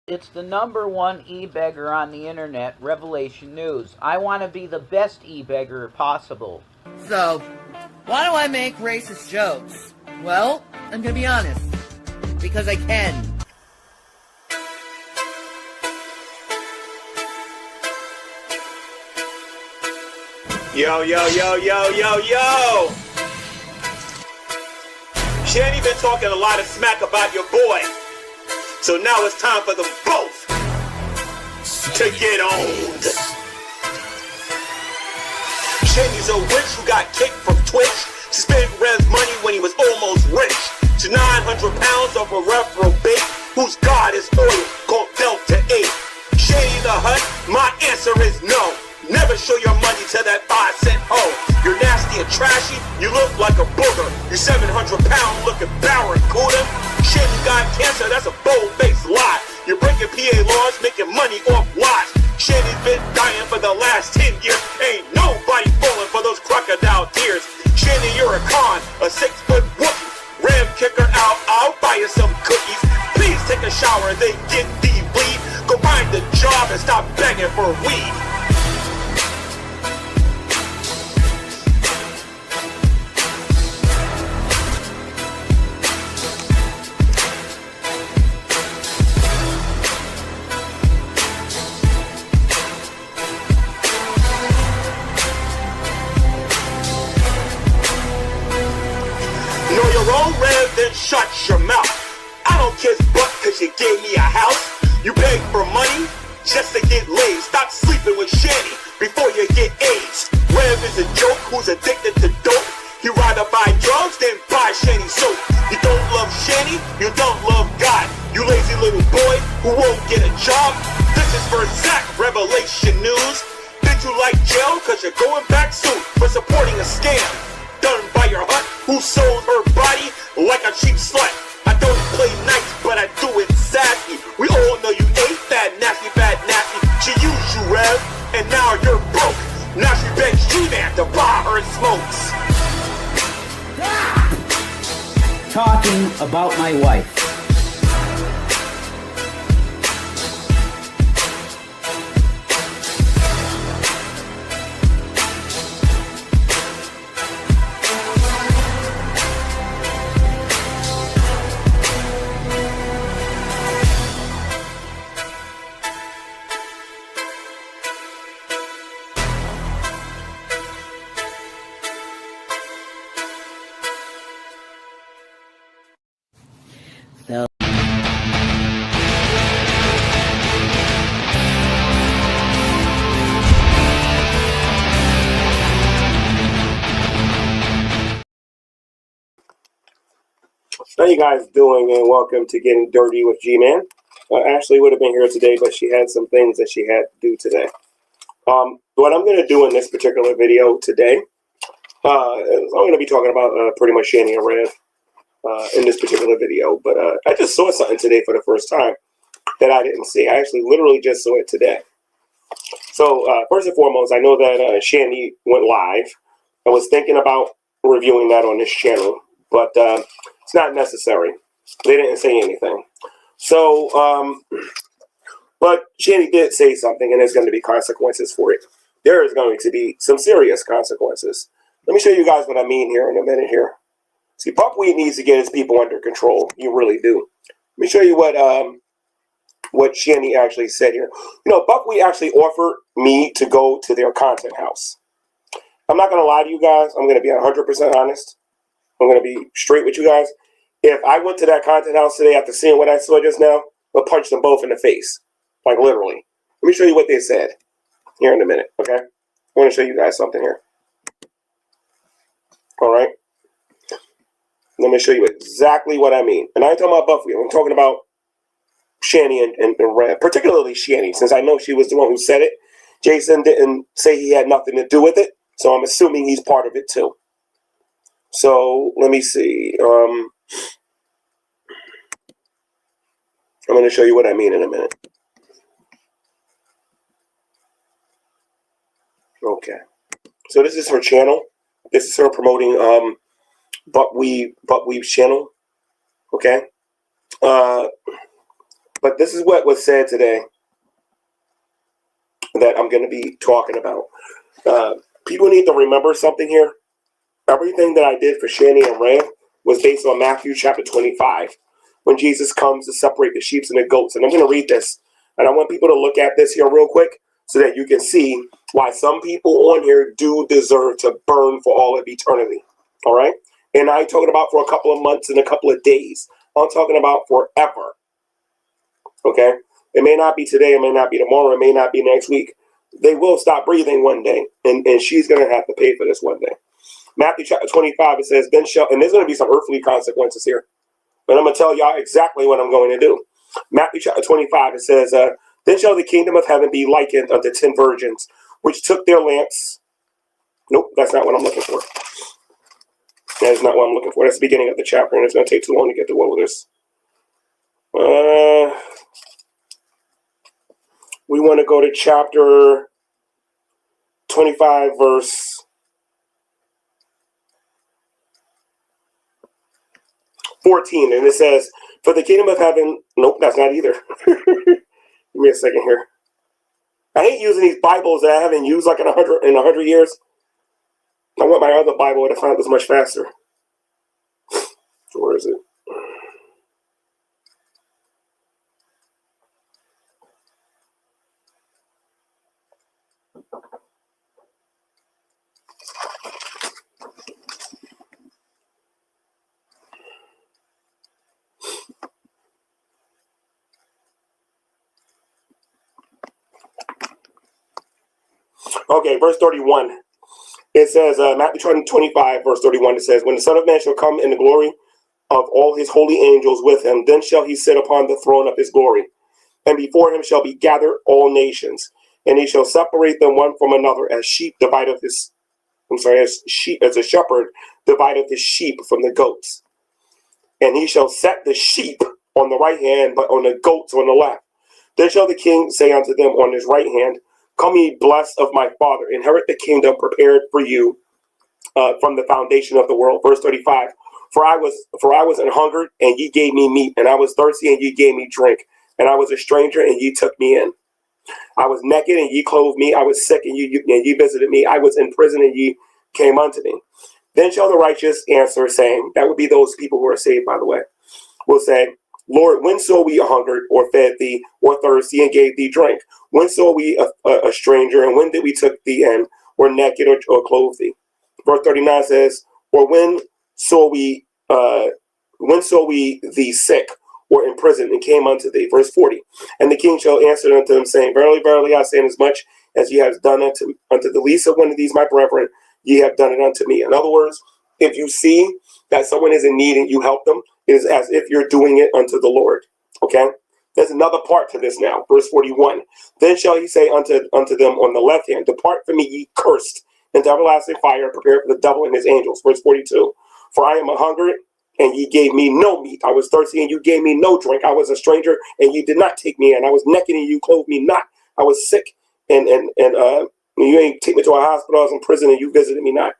It's the #1 e-beggar on the internet, Revelation News. I want to be the best e-beggar possible. So, why do I make racist jokes? Well, I'm gonna be honest. Because I can. Yo, yo, yo, yo, yo, yo! Shanny been talking a lot of smack about your boy. So now it's time for them both to get owned. Shanny's a witch who got kicked from Twitch. She spent Rev's money when he was almost rich. She's 900 pounds of a reprobate whose god is oil called Delta 8. Shanny the Hut, my answer is no. Never show your money to that 5-cent hoe. You're nasty and trashy, you look like a booger. You 700-pound looking barracuda. Shit, you got cancer, that's a bold-faced lie. You're breaking PA laws, making money off lies. Shanny's been dying for the last 10 years. Ain't nobody falling for those crocodile tears. Shanny, you're a con, a 6-foot whoopie. Ram kicker out, I'll buy you some cookies. Please take a shower, then get the weed. Go find a job and stop begging for weed. Then shut your mouth. I don't kiss butt cause you gave me a house. You beg for money just to get laid. Stop sleeping with Shanny before you get AIDS. Rev is a joke who's addicted to dope. He rather buy drugs than buy Shanny soap. You don't love Shanny, you don't love God. You lazy little boy who won't get a job. This is for Zach, Revelation News. Did you like jail cause you're going back soon for supporting a scam done by your hut who sold her body like a cheap slut? I don't play nice, but I do it sassy. We all know you ain't that nasty, bad nasty. She used you, Rev, and now you're broke. Now she begs G-Man to buy her smokes. Talking about my wife. So How you guys doing, and welcome to Getting Dirty with G-Man. Ashley would have been here today, but she had some things that she had to do today. What I'm going to do in this particular video today, I'm going to be talking about pretty much Shanny and Rev in this particular video. But I just saw something today for the first time that I didn't see. I actually literally just saw it today. So first and foremost, I know that Shanny went live. I was thinking about reviewing that on this channel, but it's not necessary. They didn't say anything. So, but Shanny did say something, and there's going to be consequences for it. There is going to be some serious consequences. Let me show you guys what I mean here in a minute here. See, Buckwheat needs to get his people under control. You really do. Let me show you what Shanny actually said here. You know, Buckwheat actually offered me to go to their content house. I'm not going to lie to you guys. I'm going to be 100% honest. I'm going to be straight with you guys. If I went to that content house today after seeing what I saw just now, I'll punch them both in the face. Like, literally. Let me show you what they said here in a minute, okay? I want to show you guys something here. All right? Let me show you exactly what I mean. And I ain't talking about Buckwheat. I'm talking about Shanny and Rev, particularly Shanny, since I know she was the one who said it. Jason didn't say he had nothing to do with it, so I'm assuming he's part of it too. So let me see. I'm going to show you what I mean in a minute. Okay. So this is her channel. This is her promoting Buckwheat's channel. Okay. But this is what was said today that I'm going to be talking about. People need to remember something here. Everything that I did for Shani and Ram was based on Matthew chapter 25, when Jesus comes to separate the sheep and the goats. And I'm going to read this, and I want people to look at this here real quick so that you can see why some people on here do deserve to burn for all of eternity. All right? And I ain't talking about for a couple of months and a couple of days. I'm talking about forever. Okay? It may not be today, it may not be tomorrow, it may not be next week. They will stop breathing one day, and she's going to have to pay for this one day. Matthew chapter 25, it says, then shall, and there's going to be some earthly consequences here, but I'm going to tell y'all exactly what I'm going to do. Matthew chapter 25, it says, then shall the kingdom of heaven be likened unto 10 virgins, which took their lamps. Nope, that's not what I'm looking for. That is not what I'm looking for. That's the beginning of the chapter, and it's going to take too long to get through all of this. We want to go to chapter 25, verse 14, and it says, for the kingdom of heaven, nope, that's not either. Give me a second here. I hate using these Bibles that I haven't used like in 100 years. I want my other Bible to find this much faster. Where is it? Okay, verse 31. It says, Matthew 25, verse 31, it says, when the Son of Man shall come in the glory of all his holy angels with him, then shall he sit upon the throne of his glory. And before him shall be gathered all nations, and he shall separate them one from another, as as a shepherd divideth his sheep from the goats. And he shall set the sheep on the right hand, but on the goats on the left. Then shall the king say unto them on his right hand, come ye blessed of my Father, inherit the kingdom prepared for you from the foundation of the world. Verse 35. For I was an hungered, and ye gave me meat, and I was thirsty, and ye gave me drink, and I was a stranger, and ye took me in. I was naked, and ye clothed me. I was sick, and ye visited me. I was in prison, and ye came unto me. Then shall the righteous answer, saying, that would be those people who are saved, by the way, will say, Lord, when saw we hungered, or fed thee, or thirsty, and gave thee drink? When saw we a stranger, and when did we took thee in, or naked, or clothed thee? Verse 39 says, or when saw we thee sick, or in prison, and came unto thee? Verse 40. And the king shall answer unto them, saying, verily, verily, I say, inasmuch as ye have done unto the least of one of these my brethren, ye have done it unto me. In other words, if you see that someone is in need and you help them, it is as if you're doing it unto the Lord. Okay? There's another part to this now. Verse 41. Then shall he say unto them on the left hand, depart from me, ye cursed, into everlasting fire, prepared for the devil and his angels. Verse 42. For I am a hungered, and ye gave me no meat. I was thirsty, and you gave me no drink. I was a stranger, and ye did not take me in. I was naked, and you clothed me not. I was sick, and you ain't take me to a hospital. I was in prison, and you visited me not.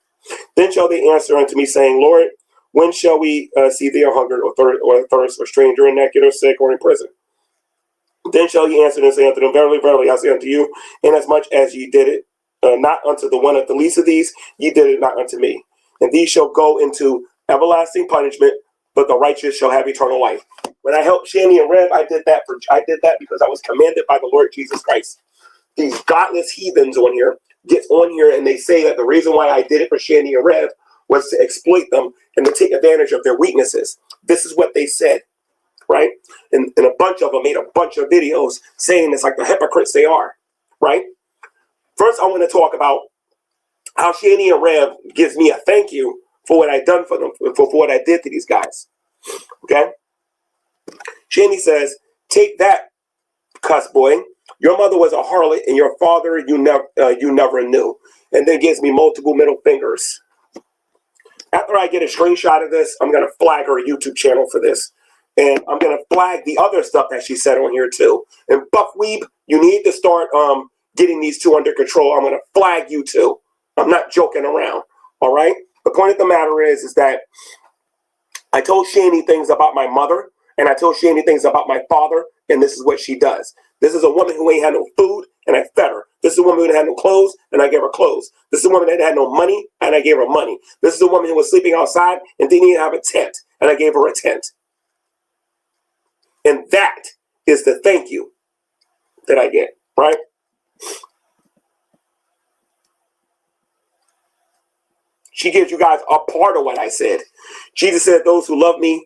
Then shall they answer unto me, saying, Lord, when shall we see thee a hungered, or thirst, or stranger, and naked, or sick, or in prison? Then shall ye answer and say unto them, verily, verily, I say unto you, inasmuch as ye did it not unto the one of the least of these, ye did it not unto me. And these shall go into everlasting punishment, but the righteous shall have eternal life. When I helped Shani and Rev, I did that because I was commanded by the Lord Jesus Christ. These godless heathens on here get on here and they say that the reason why I did it for Shani and Rev was to exploit them and to take advantage of their weaknesses. This is what they said, right? And a bunch of them made a bunch of videos saying it's like the hypocrites they are, right? First, I want to talk about how Shani and Rev gives me a thank you for what I done for them, for what I did to these guys. Okay? Shani says, take that, cuss boy. Your mother was a harlot, and your father you never knew. And then gives me multiple middle fingers. After I get a screenshot of this, I'm going to flag her YouTube channel for this. And I'm going to flag the other stuff that she said on here too. And Buffweeb, you need to start getting these two under control. I'm going to flag you too. I'm not joking around. All right? The point of the matter is that I told Shani things about my mother, And I told Shandy things about my father, and this is what she does. This is a woman who ain't had no food, and I fed her. This is a woman who had no clothes, and I gave her clothes. This is a woman that had no money, and I gave her money. This is a woman who was sleeping outside and didn't even have a tent, and I gave her a tent. And that is the thank you that I get, right? She gives you guys a part of what I said. Jesus said, those who love me,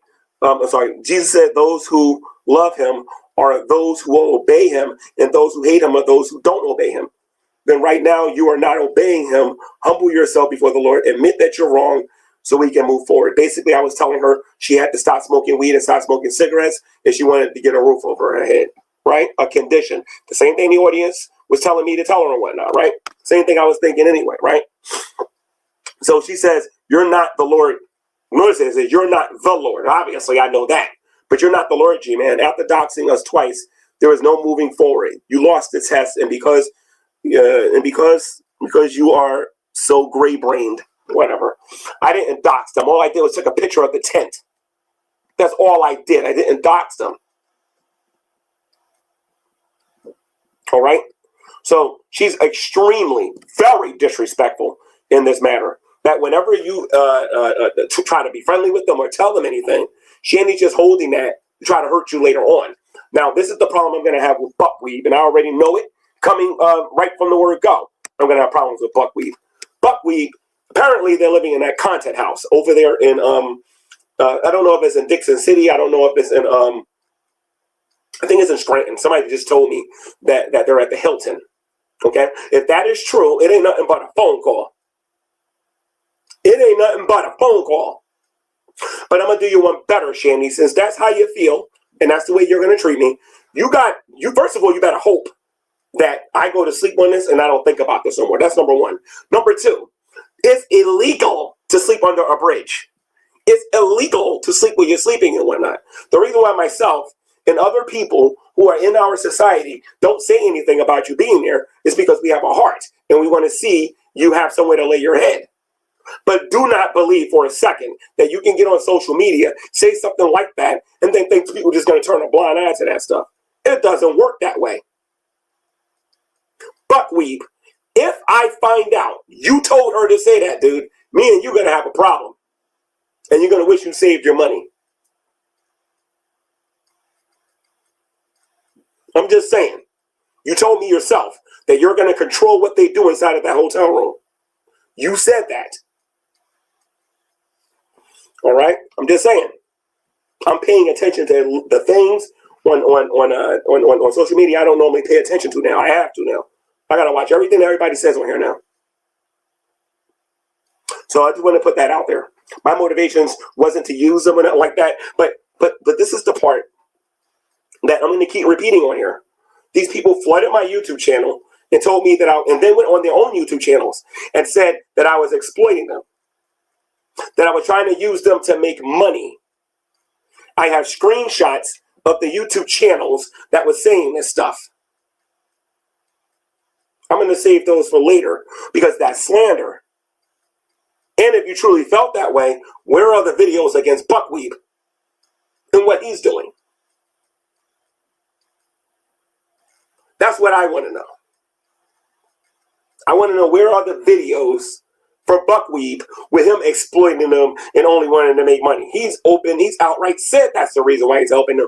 Jesus said, those who love him are those who will obey him, and those who hate him are those who don't obey him. Then right now you are not obeying him. Humble yourself before the Lord. Admit that you're wrong so we can move forward. Basically, I was telling her she had to stop smoking weed and stop smoking cigarettes if she wanted to get a roof over her head, right? A condition. The same thing the audience was telling me to tell her and whatnot, right? Same thing I was thinking anyway, right? So she says, you're not the Lord. Notice it says, you're not the Lord. Obviously, I know that. But you're not the Lord, G-Man. After doxing us twice, there is no moving forward. You lost the test, and because you are so gray-brained, whatever. I didn't dox them. All I did was take a picture of the tent. That's all I did. I didn't dox them. All right? So she's extremely, very disrespectful in this matter. That whenever you try to be friendly with them or tell them anything, Shandy's just holding that to try to hurt you later on. Now, this is the problem I'm going to have with buckwheat, and I already know it coming right from the word go. I'm going to have problems with buckwheat. Buckwheat, apparently they're living in that content house over there in, I don't know if it's in Dixon City. I don't know if it's in, I think it's in Scranton. Somebody just told me that they're at the Hilton. Okay? If that is true, it ain't nothing but a phone call. It ain't nothing but a phone call. But I'm going to do you one better, Shandy, since that's how you feel, and that's the way you're going to treat me. First of all, you better hope that I go to sleep on this and I don't think about this no more. That's number one. Number two, it's illegal to sleep under a bridge. It's illegal to sleep when you're sleeping and whatnot. The reason why myself and other people who are in our society don't say anything about you being there is because we have a heart and we want to see you have somewhere to lay your head. But do not believe for a second that you can get on social media, say something like that, and then think people are just going to turn a blind eye to that stuff. It doesn't work that way. Buckwheat, if I find out you told her to say that, dude, me and you're going to have a problem. And you're going to wish you saved your money. I'm just saying. You told me yourself that you're going to control what they do inside of that hotel room. You said that. All right? I'm just saying. I'm paying attention to the things on social media I don't normally pay attention to now. I have to now. I got to watch everything that everybody says on here now. So I just want to put that out there. My motivations wasn't to use them or nothing like that. But this is the part that I'm going to keep repeating on here. These people flooded my YouTube channel and told me that and then went on their own YouTube channels and said that I was exploiting them, that I was trying to use them to make money. I have screenshots of the YouTube channels that was saying this stuff. I'm going to save those for later because that's slander. And if you truly felt that way, where are the videos against Buckwheat and what he's doing? That's what I want to know. I want to know where are the videos for Buckwheat with him exploiting them and only wanting to make money. He's open. He's outright said that's the reason why he's helping them.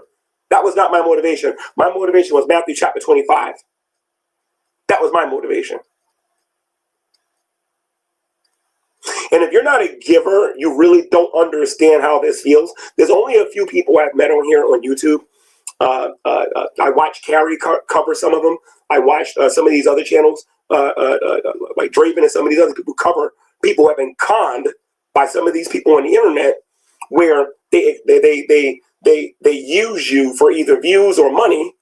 That was not my motivation. My motivation was Matthew chapter 25. That was my motivation. And if you're not a giver, you really don't understand how this feels. There's only a few people I've met on here on YouTube. I watched Carrie cover some of them. I watched some of these other channels, like Draven and some of these other people cover people who have been conned by some of these people on the internet, where they use you for either views or money,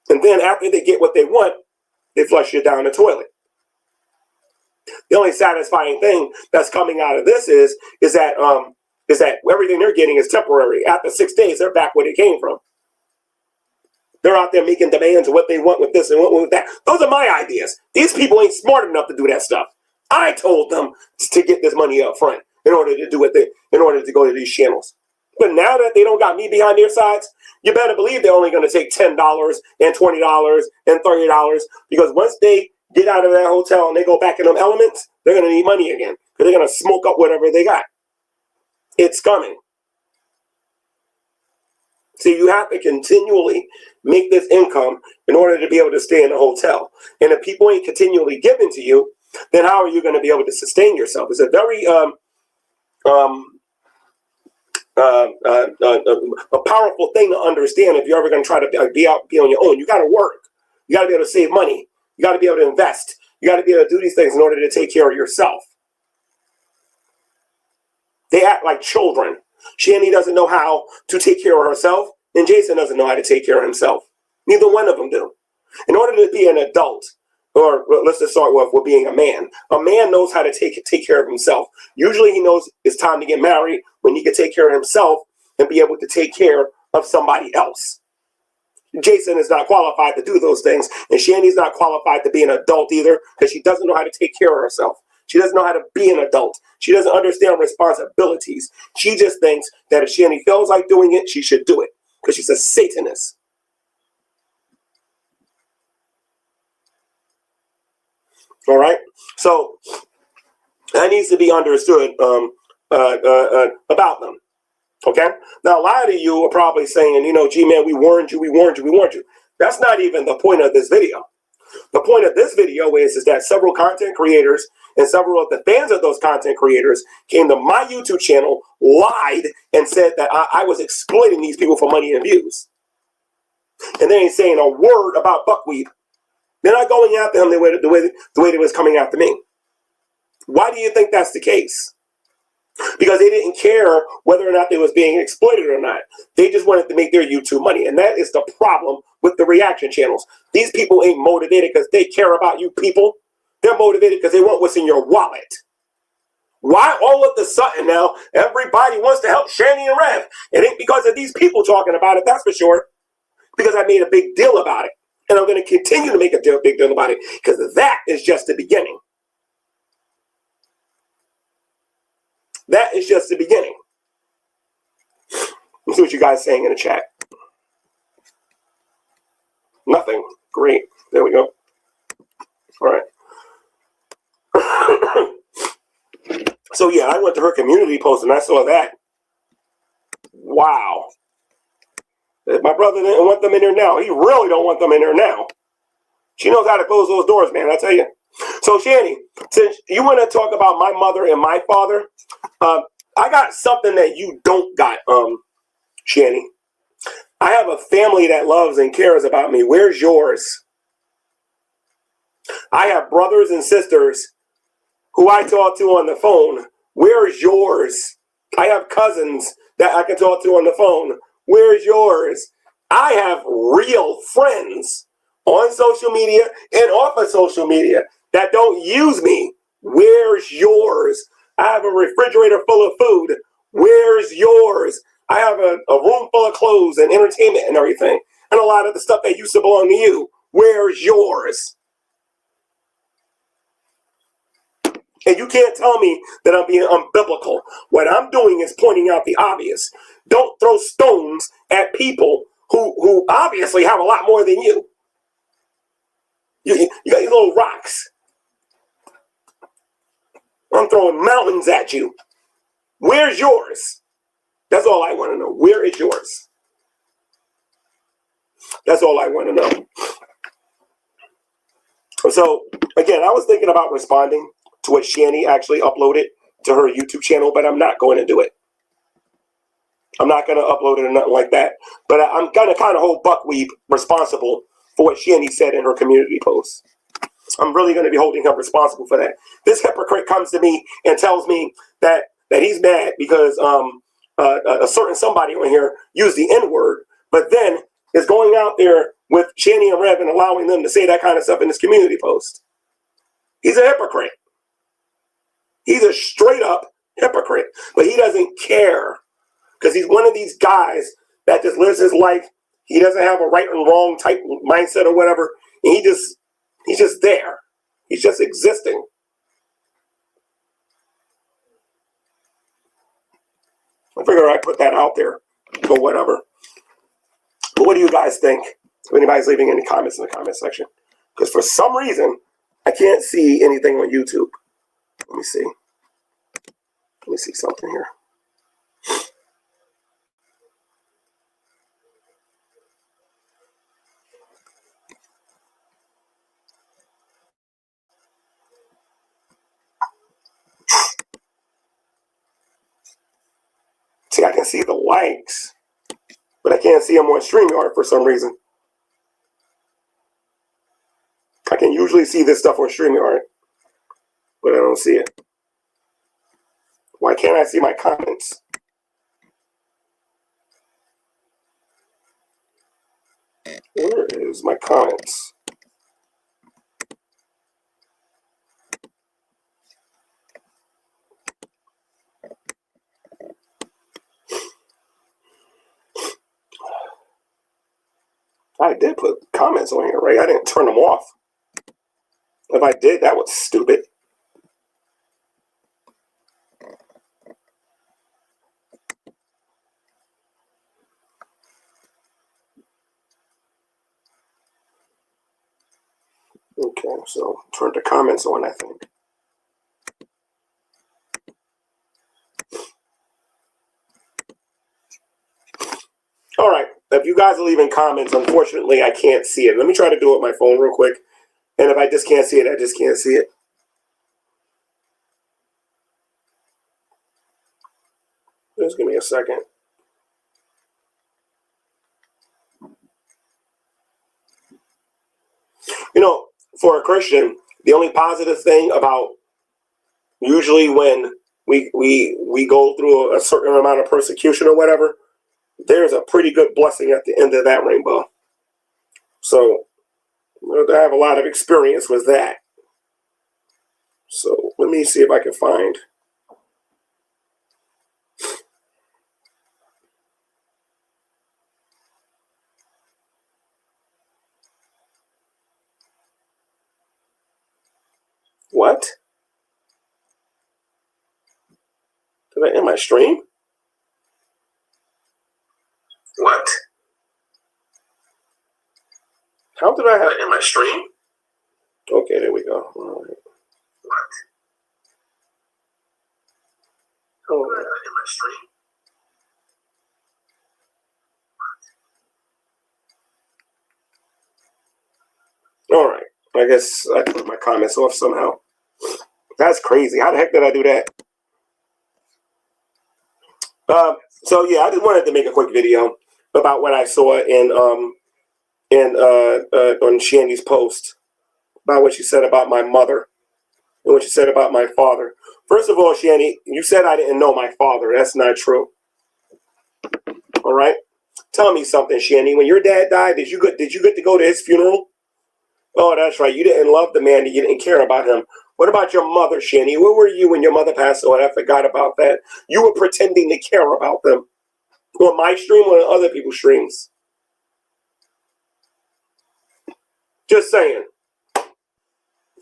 and then after they get what they want, they flush you down the toilet. The only satisfying thing that's coming out of this is that everything they're getting is temporary. After 6 days, they're back where they came from. They're out there making demands of what they want with this and what with that. Those are my ideas. These people ain't smart enough to do that stuff. I told them to get this money up front in order to do in order to go to these channels. But now that they don't got me behind their sides, you better believe they're only going to take $10 and $20 and $30, because once they get out of that hotel and they go back in them elements, they're going to need money again, because they're going to smoke up whatever they got. It's coming. So you have to continually make this income in order to be able to stay in the hotel. And if people ain't continually giving to you, then how are you going to be able to sustain yourself? It's a very a powerful thing to understand if you're ever going to try to be on your own. You got to work. You got to be able to save money. You got to be able to invest. You got to be able to do these things in order to take care of yourself. They act like children. Shani doesn't know how to take care of herself, and Jason doesn't know how to take care of himself. Neither one of them do. In order to be an adult, or let's just start with being a man knows how to take care of himself. Usually he knows it's time to get married when he can take care of himself and be able to take care of somebody else. Jason is not qualified to do those things, and Shani's not qualified to be an adult either, because she doesn't know how to take care of herself. She doesn't know how to be an adult. She doesn't understand responsibilities. She just thinks that if Shani feels like doing it, she should do it, because she's a Satanist. All right? So that needs to be understood about them. Okay? Now, a lot of you are probably saying, G-Man, we warned you. That's not even the point of this video. The point of this video is that several content creators and several of the fans of those content creators came to my YouTube channel, lied, and said that I was exploiting these people for money and views. And they ain't saying a word about buckwheat. They're not going after him the way they was coming after me. Why do you think that's the case? Because they didn't care whether or not they was being exploited or not. They just wanted to make their YouTube money. And that is the problem with the reaction channels. These people ain't motivated because they care about you people. They're motivated because they want what's in your wallet. Why all of a sudden now everybody wants to help Shani and Rev? It ain't because of these people talking about it, that's for sure. Because I made a big deal about it. And I'm going to continue to make a big deal about it, because that is just the beginning. That is just the beginning. Let's see what you guys are saying in the chat. Nothing. Great. There we go. All right. So yeah, I went to her community post and I saw that. Wow. If my brother didn't want them in there now, he really don't want them in there now. She knows how to close those doors, man, I tell you. So Shani, since you want to talk about my mother and my father, I got something that you don't got, Shani. I have a family that loves and cares about me. Where's yours? I have brothers and sisters who I talk to on the phone. Where's yours? I have cousins that I can talk to on the phone. Where's yours? I have real friends on social media and off of social media that don't use me. Where's yours? I have a refrigerator full of food. Where's yours? I have a room full of clothes and entertainment and everything. And a lot of the stuff that used to belong to you. Where's yours? And you can't tell me that I'm being unbiblical. What I'm doing is pointing out the obvious. Don't throw stones at people who obviously have a lot more than you. You got these little rocks. I'm throwing mountains at you. Where's yours? That's all I want to know. Where is yours? That's all I want to know. So, again, I was thinking about responding to what Shani actually uploaded to her YouTube channel, but I'm not going to do it. I'm not going to upload it or nothing like that. But I'm going to kind of hold Buckwheat responsible for what Shani said in her community post. I'm really going to be holding him responsible for that. This hypocrite comes to me and tells me that he's mad because a certain somebody on here used the N-word, but then is going out there with Shani and Rev and allowing them to say that kind of stuff in his community post. He's a hypocrite. He's a straight up hypocrite, but he doesn't care because he's one of these guys that just lives his life. He doesn't have a right and wrong type mindset or whatever. And he's just there. He's just existing. I figure I put that out there, or whatever. But what do you guys think? If anybody's leaving any comments in the comment section, because for some reason I can't see anything on YouTube. Let me see. Let me see something here. See, I can see the likes, but I can't see them on StreamYard for some reason. I can usually see this stuff on StreamYard, but I don't see it. Why can't I see my comments? Where is my comments? I did put comments on here, right? I didn't turn them off. If I did, that was stupid. Okay, so turn the comments on, I think. All right, if you guys are leaving comments, unfortunately, I can't see it. Let me try to do it with my phone real quick. And if I just can't see it, I just can't see it. Just give me a second. You know, for a Christian, the only positive thing about usually when we go through a certain amount of persecution or whatever, there's a pretty good blessing at the end of that rainbow. So I have a lot of experience with that. So let me see if I can find. What? Did I end my stream? What? How did I end my stream? Okay, there we go. All right. What? How did I end my stream? All right. I guess I put my comments off somehow. That's crazy. How the heck did I do that? So yeah, I just wanted to make a quick video about what I saw on Shandy's post about what she said about my mother and what she said about my father. First of all, Shandy, you said I didn't know my father. That's not true. All right. Tell me something, Shandy. When your dad died, did you get to go to his funeral? Oh, that's right. You didn't love the man. You didn't care about him. What about your mother, Shanny? Where were you when your mother passed away? I forgot about that. You were pretending to care about them. On my stream or on other people's streams? Just saying.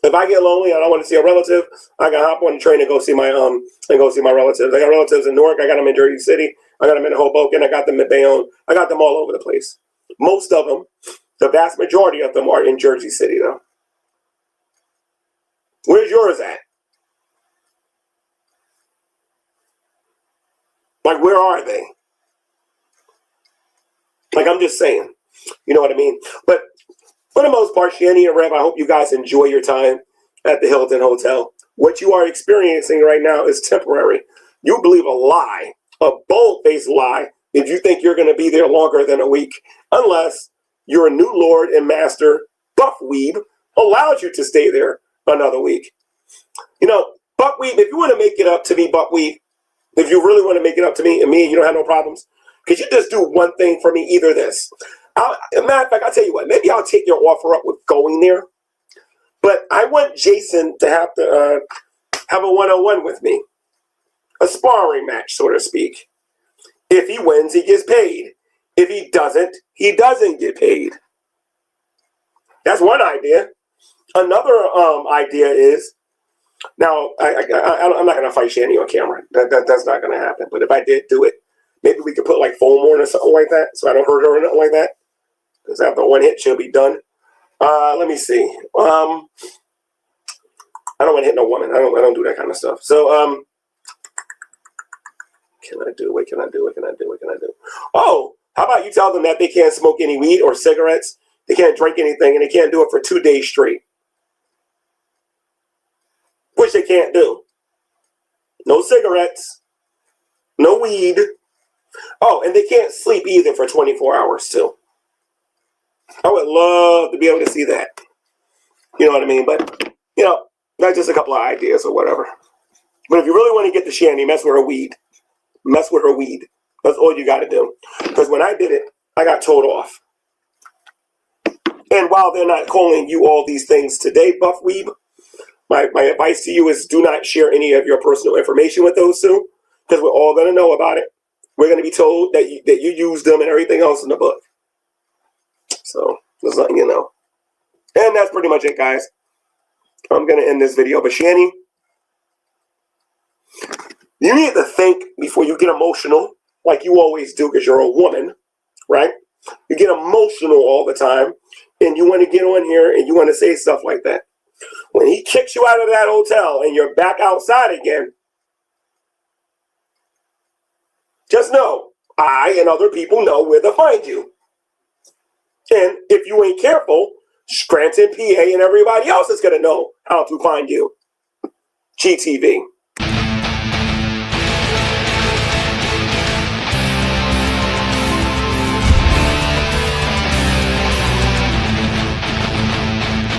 If I get lonely and I want to see a relative, I can hop on the train and go see my relatives. I got relatives in Newark. I got them in Jersey City. I got them in Hoboken. I got them in Bayonne. I got them all over the place. Most of them, the vast majority of them, are in Jersey City, though. Where's yours at? Like, where are they? Like, I'm just saying. You know what I mean? But for the most part, Shanny and Rev, I hope you guys enjoy your time at the Hilton Hotel. What you are experiencing right now is temporary. You believe a lie, a bold-faced lie, if you think you're going to be there longer than a week, unless your new Lord and Master, Buckweeb, allows you to stay there another week. You know, Buckweeb, if you want to make it up to me, Buckweeb, if you really want to make it up to me and you don't have no problems, could you just do one thing for me? Either this. Matter of fact, I'll tell you what, maybe I'll take your offer up with going there. But I want Jason to have a one-on-one with me. A sparring match, so to speak. If he wins, he gets paid. If he doesn't, he doesn't get paid. That's one idea. Another idea is, now, I'm not going to fight Shanny on camera. That's not going to happen. But if I did do it, Maybe we could put like foam on or something like that, so I don't hurt her or nothing like that. Because after one hit, she'll be done. Let me see. I don't want to hit no woman. I don't do that kind of stuff. So can I do? What can I do? What can I do? What can I do? Oh, how about you tell them that they can't smoke any weed or cigarettes, they can't drink anything, and they can't do it for 2 days straight. Which they can't do. No cigarettes, no weed. Oh, and they can't sleep either for 24 hours too. I would love to be able to see that. You know what I mean? But, you know, that's just a couple of ideas or whatever. But if you really want to get the Shanny, mess with her weed. Mess with her weed. That's all you got to do. Because when I did it, I got told off. And while they're not calling you all these things today, Buff Weeb, my advice to you is do not share any of your personal information with those two. Because we're all going to know about it. We're going to be told that you used them and everything else in the book. So, just letting you know. And that's pretty much it, guys. I'm going to end this video. But Shanny, you need to think before you get emotional, like you always do because you're a woman, right? You get emotional all the time, and you want to get on here and you want to say stuff like that. When he kicks you out of that hotel and you're back outside again, just know, I and other people know where to find you. And if you ain't careful, Scranton, PA, and everybody else is going to know how to find you. GTV.